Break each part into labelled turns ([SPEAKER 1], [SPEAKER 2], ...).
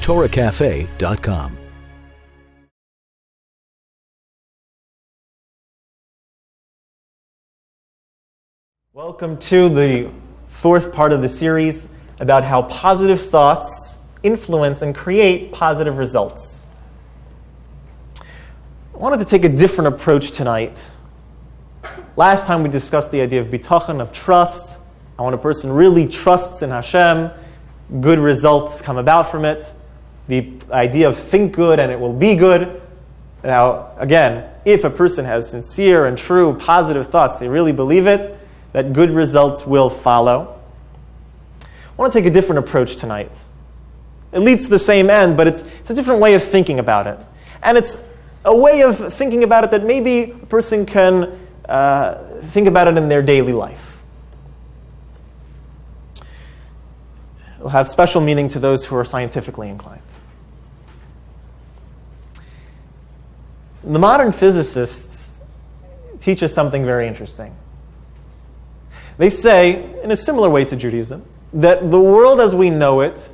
[SPEAKER 1] TorahCafe.com.
[SPEAKER 2] Welcome to the fourth part of the series about how positive thoughts influence and create positive results. I wanted to take a different approach tonight. Last time we discussed the idea of bitachon, of trust. And when a person really trusts in Hashem, good results come about from it. The idea of think good and it will be good. Now, again, if a person has sincere and true positive thoughts, they really believe it, that good results will follow. I want to take a different approach tonight. It leads to the same end, but it's a different way of thinking about it. And it's a way of thinking about it that maybe a person can think about it in their daily life. It will have special meaning to those who are scientifically inclined. The modern physicists teach us something very interesting. They say, in a similar way to Judaism, that the world as we know it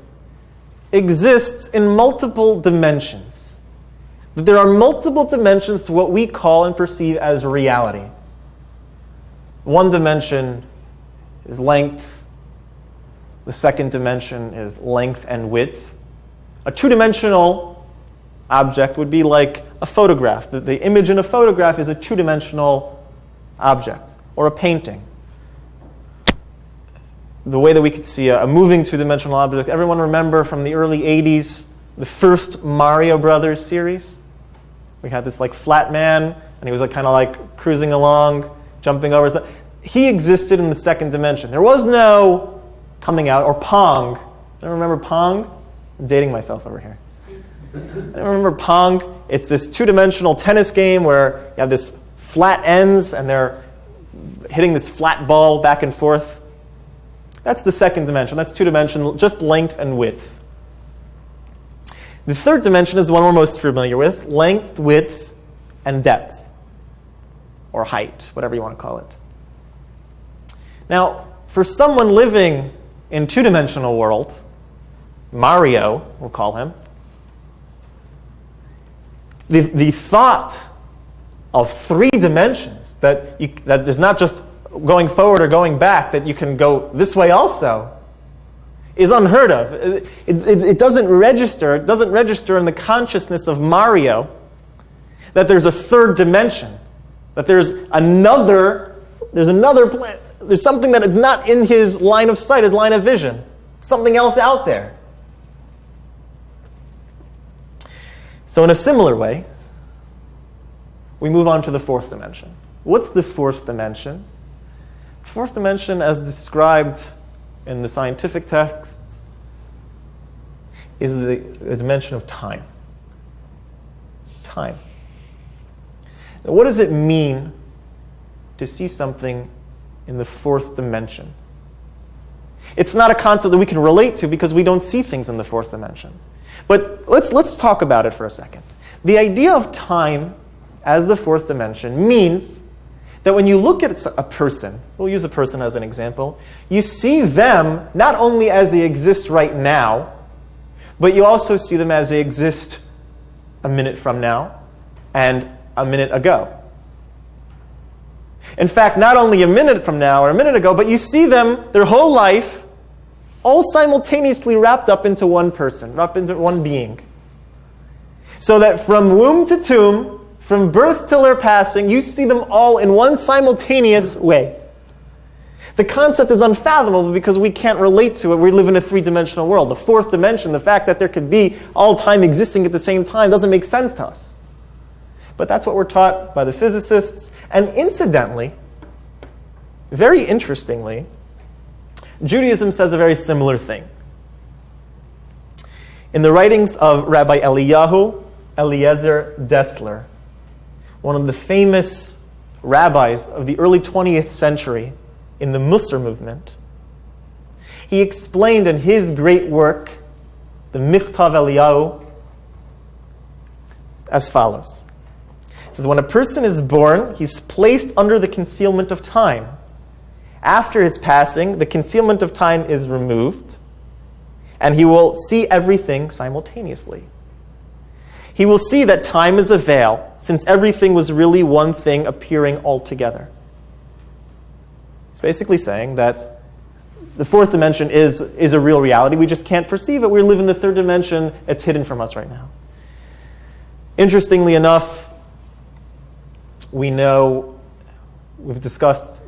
[SPEAKER 2] exists in multiple dimensions. That there are multiple dimensions to what we call and perceive as reality. One dimension is length. The second dimension is length and width. A two-dimensional object would be like a photograph. The image in a photograph is a two-dimensional object, or a painting. The way that we could see a moving two-dimensional object. Everyone remember from the early 80s, the first Mario Brothers series? We had this like flat man, and he was like kind of like cruising along, jumping over stuff. He existed in the second dimension. There was no coming out, or Pong. I remember Pong? I'm dating myself over here. I remember Pong. It's this two-dimensional tennis game where you have this flat ends, and they're hitting this flat ball back and forth. That's the second dimension. That's two-dimensional, just length and width. The third dimension is the one we're most familiar with, length, width, and depth, or height, whatever you want to call it. Now, for someone living in two-dimensional world, Mario, we'll call him, the thought of three dimensions, that there's not just going forward or going back, that you can go this way also, is unheard of. It doesn't register. It doesn't register in the consciousness of Mario that there's a third dimension, that there's something that is not in his line of sight, his line of vision, something else out there. So in a similar way, we move on to the fourth dimension. What's the fourth dimension? Fourth dimension, as described in the scientific texts, is the dimension of time. Time. Now, what does it mean to see something in the fourth dimension? It's not a concept that we can relate to because we don't see things in the fourth dimension. But let's talk about it for a second. The idea of time as the fourth dimension means that when you look at a person, we'll use a person as an example, you see them not only as they exist right now, but you also see them as they exist a minute from now and a minute ago. In fact, not only a minute from now or a minute ago, but you see them, their whole life, all simultaneously wrapped up into one person, wrapped into one being. So that from womb to tomb, from birth till their passing, you see them all in one simultaneous way. The concept is unfathomable because we can't relate to it. We live in a three-dimensional world. The fourth dimension, the fact that there could be all time existing at the same time, doesn't make sense to us. But that's what we're taught by the physicists. And incidentally, very interestingly, Judaism says a very similar thing. In the writings of Rabbi Eliezer Dessler, one of the famous rabbis of the early 20th century in the Musar movement, he explained in his great work, the Michtav Eliyahu, as follows. It says, when a person is born, he's placed under the concealment of time. After his passing, the concealment of time is removed, and he will see everything simultaneously. He will see that time is a veil, since everything was really one thing appearing all together. It's basically saying that the fourth dimension is a real reality. We just can't perceive it. We live in the third dimension. It's hidden from us right now. Interestingly enough, we know, we've discussed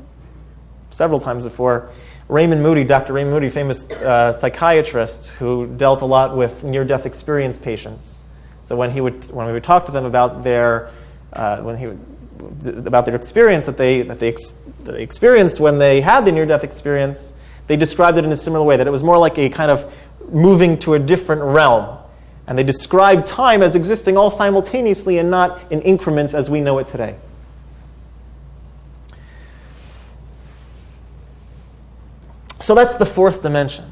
[SPEAKER 2] several times before, Raymond Moody, Dr. Raymond Moody, famous psychiatrist who dealt a lot with near-death experience patients. So when we would talk to them about their experience that they experienced when they had the near-death experience, they described it in a similar way, that it was more like a kind of moving to a different realm. And they described time as existing all simultaneously and not in increments as we know it today. So that's the fourth dimension.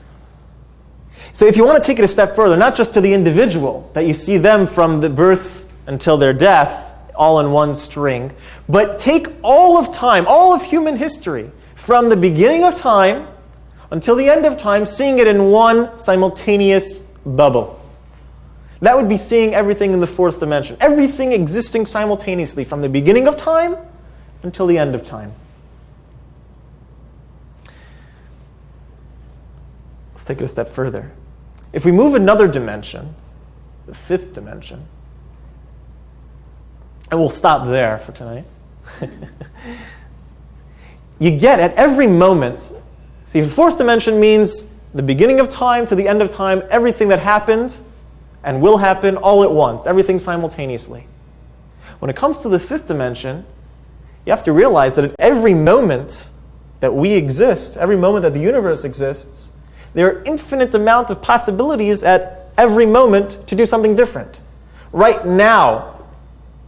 [SPEAKER 2] So if you want to take it a step further, not just to the individual, that you see them from the birth until their death, all in one string, but take all of time, all of human history, from the beginning of time until the end of time, seeing it in one simultaneous bubble. That would be seeing everything in the fourth dimension. Everything existing simultaneously from the beginning of time until the end of time. Let's take it a step further. If we move another dimension, the fifth dimension, and we'll stop there for tonight. You get at every moment, see, the fourth dimension means the beginning of time to the end of time, everything that happened and will happen all at once, everything simultaneously. When it comes to the fifth dimension, you have to realize that at every moment that we exist, every moment that the universe exists, there are infinite amount of possibilities at every moment to do something different. Right now,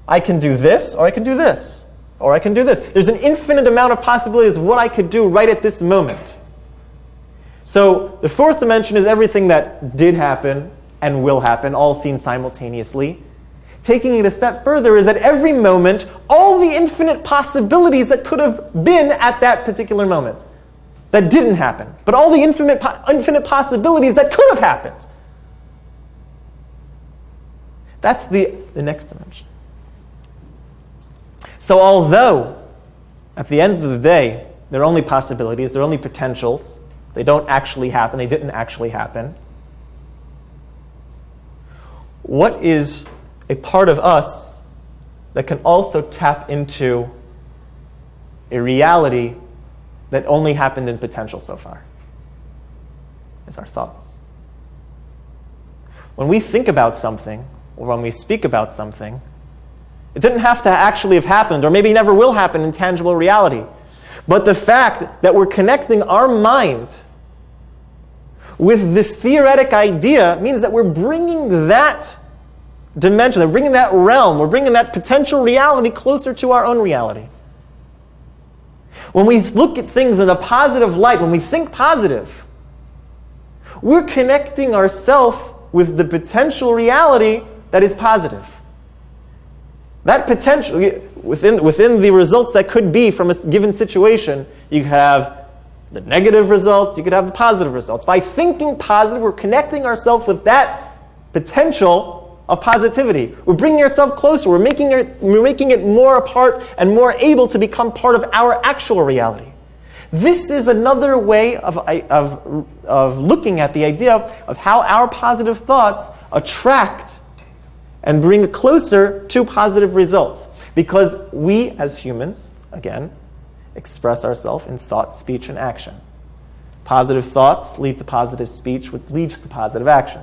[SPEAKER 2] I can do this, or I can do this, or I can do this. There's an infinite amount of possibilities of what I could do right at this moment. So the fourth dimension is everything that did happen and will happen, all seen simultaneously. Taking it a step further is at every moment, all the infinite possibilities that could have been at that particular moment. That didn't happen, but all the infinite possibilities that could have happened. That's the next dimension. So although, at the end of the day, they're only possibilities, they're only potentials, they don't actually happen, they didn't actually happen, what is a part of us that can also tap into a reality that only happened in potential so far? It's our thoughts. When we think about something, or when we speak about something, it didn't have to actually have happened, or maybe never will happen in tangible reality. But the fact that we're connecting our mind with this theoretic idea means that we're bringing that dimension, we're bringing that realm, we're bringing that potential reality closer to our own reality. When we look at things in a positive light, when we think positive, we're connecting ourselves with the potential reality that is positive. That potential, within the results that could be from a given situation, you have the negative results, you could have the positive results. By thinking positive, we're connecting ourselves with that potential of positivity. We're bringing ourselves closer. We're making it more a part and more able to become part of our actual reality. This is another way of looking at the idea of how our positive thoughts attract and bring closer to positive results. Because we, as humans, again, express ourselves in thought, speech, and action. Positive thoughts lead to positive speech, which leads to positive action.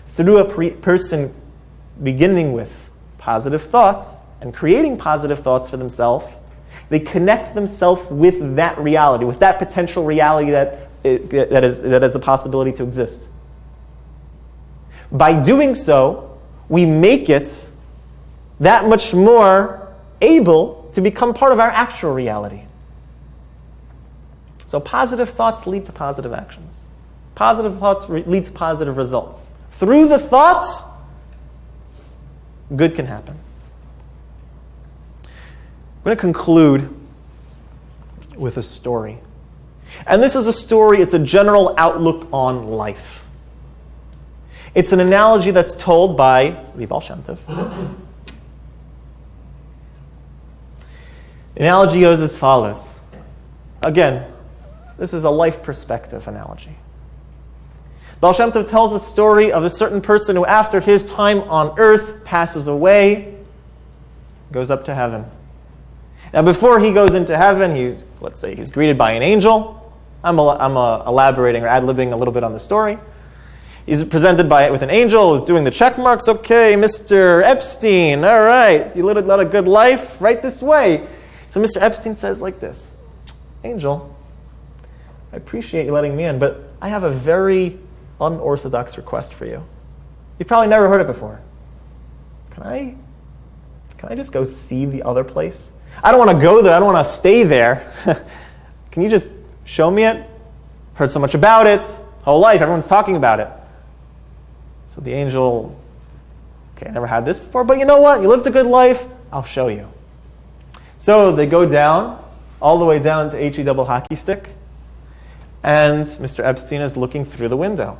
[SPEAKER 2] Through a person beginning with positive thoughts and creating positive thoughts for themselves, they connect themselves with that reality, with that potential reality that has a possibility to exist. By doing so, we make it that much more able to become part of our actual reality. So positive thoughts lead to positive actions. Positive thoughts lead to positive results. Through the thoughts, good can happen. I'm going to conclude with a story. And this is a story, it's a general outlook on life. It's an analogy that's told by the Baal Shem Tov. The analogy goes as follows. Again, this is a life perspective analogy. Baal Shem Tov tells a story of a certain person who, after his time on earth, passes away, goes up to heaven. Now, before he goes into heaven, let's say he's greeted by an angel. I'm elaborating or ad-libbing a little bit on the story. He's presented with an angel who's doing the check marks. Okay, Mr. Epstein, all right, you led a good life, right this way. So Mr. Epstein says like this, Angel, I appreciate you letting me in, but I have a very unorthodox request for you. You've probably never heard it before. Can I just go see the other place? I don't want to go there. I don't want to stay there. Can you just show me it? Heard so much about it. Whole life, everyone's talking about it. So the angel, okay, I never had this before, but you know what? You lived a good life. I'll show you. So they go down, all the way down to HE double hockey stick, and Mr. Epstein is looking through the window.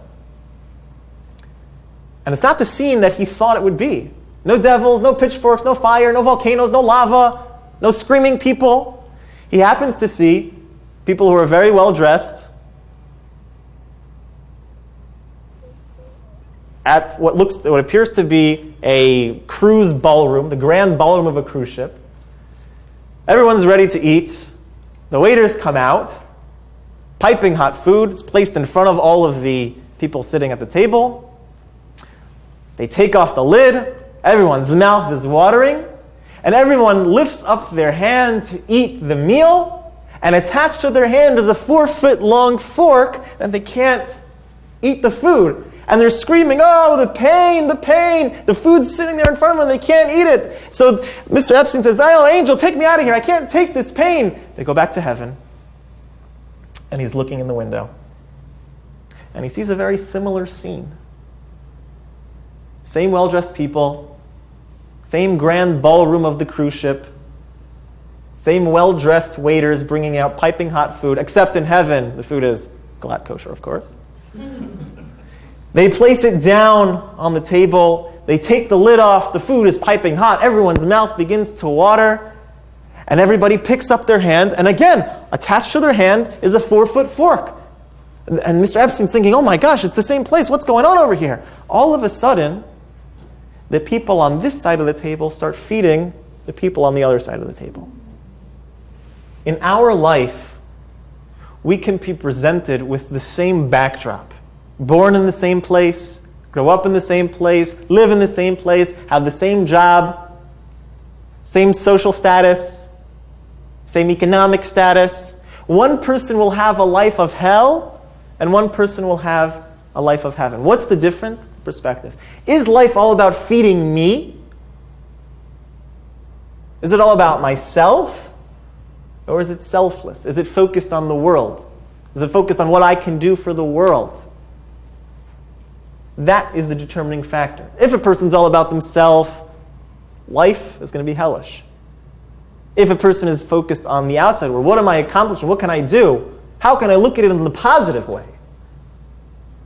[SPEAKER 2] And it's not the scene that he thought it would be. No devils, no pitchforks, no fire, no volcanoes, no lava, no screaming people. He happens to see people who are very well dressed at what appears to be a cruise ballroom, the grand ballroom of a cruise ship. Everyone's ready to eat. The waiters come out. Piping hot food is placed in front of all of the people sitting at the table. They take off the lid. Everyone's mouth is watering. And everyone lifts up their hand to eat the meal. And attached to their hand is a 4-foot-long fork, and they can't eat the food. And they're screaming, oh, the pain, the pain. The food's sitting there in front of them, they can't eat it. So Mr. Epstein says, oh, angel, take me out of here. I can't take this pain. They go back to heaven. And he's looking in the window. And he sees a very similar scene. Same well-dressed people. Same grand ballroom of the cruise ship. Same well-dressed waiters bringing out piping hot food. Except in heaven, the food is glatt kosher, of course. They place it down on the table. They take the lid off. The food is piping hot. Everyone's mouth begins to water. And everybody picks up their hand. And again, attached to their hand is a 4-foot fork. And Mr. Epstein's thinking, oh my gosh, it's the same place. What's going on over here? All of a sudden, the people on this side of the table start feeding the people on the other side of the table. In our life, we can be presented with the same backdrop. Born in the same place, grow up in the same place, live in the same place, have the same job, same social status, same economic status. One person will have a life of hell, and one person will have a life of heaven. What's the difference? Perspective. Is life all about feeding me? Is it all about myself? Or is it selfless? Is it focused on the world? Is it focused on what I can do for the world? That is the determining factor. If a person's all about themselves, life is going to be hellish. If a person is focused on the outside world, what am I accomplishing? What can I do? How can I look at it in the positive way?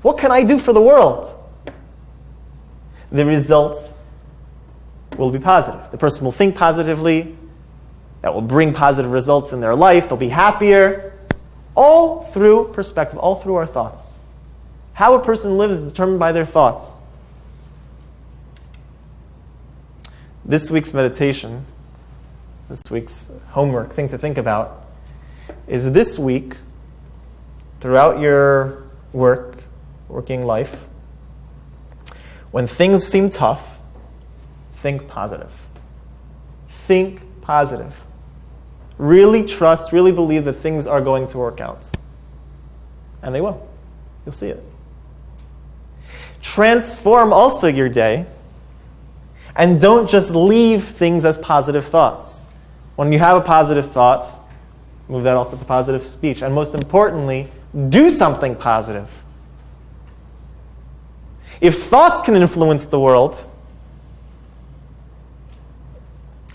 [SPEAKER 2] What can I do for the world? The results will be positive. The person will think positively. That will bring positive results in their life. They'll be happier. All through perspective, all through our thoughts. How a person lives is determined by their thoughts. This week's meditation, this week's homework, thing to think about, is this week, throughout your working life, when things seem tough, think positive. Think positive. Really trust, really believe that things are going to work out. And they will. You'll see it. Transform also your day, and don't just leave things as positive thoughts. When you have a positive thought, move that also to positive speech. And most importantly, do something positive. If thoughts can influence the world,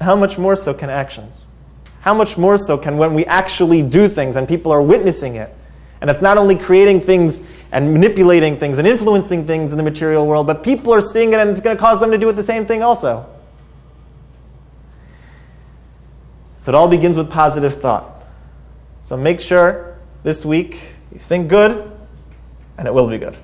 [SPEAKER 2] how much more so can actions? How much more so can when we actually do things and people are witnessing it? And it's not only creating things and manipulating things and influencing things in the material world, but people are seeing it and it's going to cause them to do it the same thing also. So it all begins with positive thought. So make sure this week you think good, and it will be good.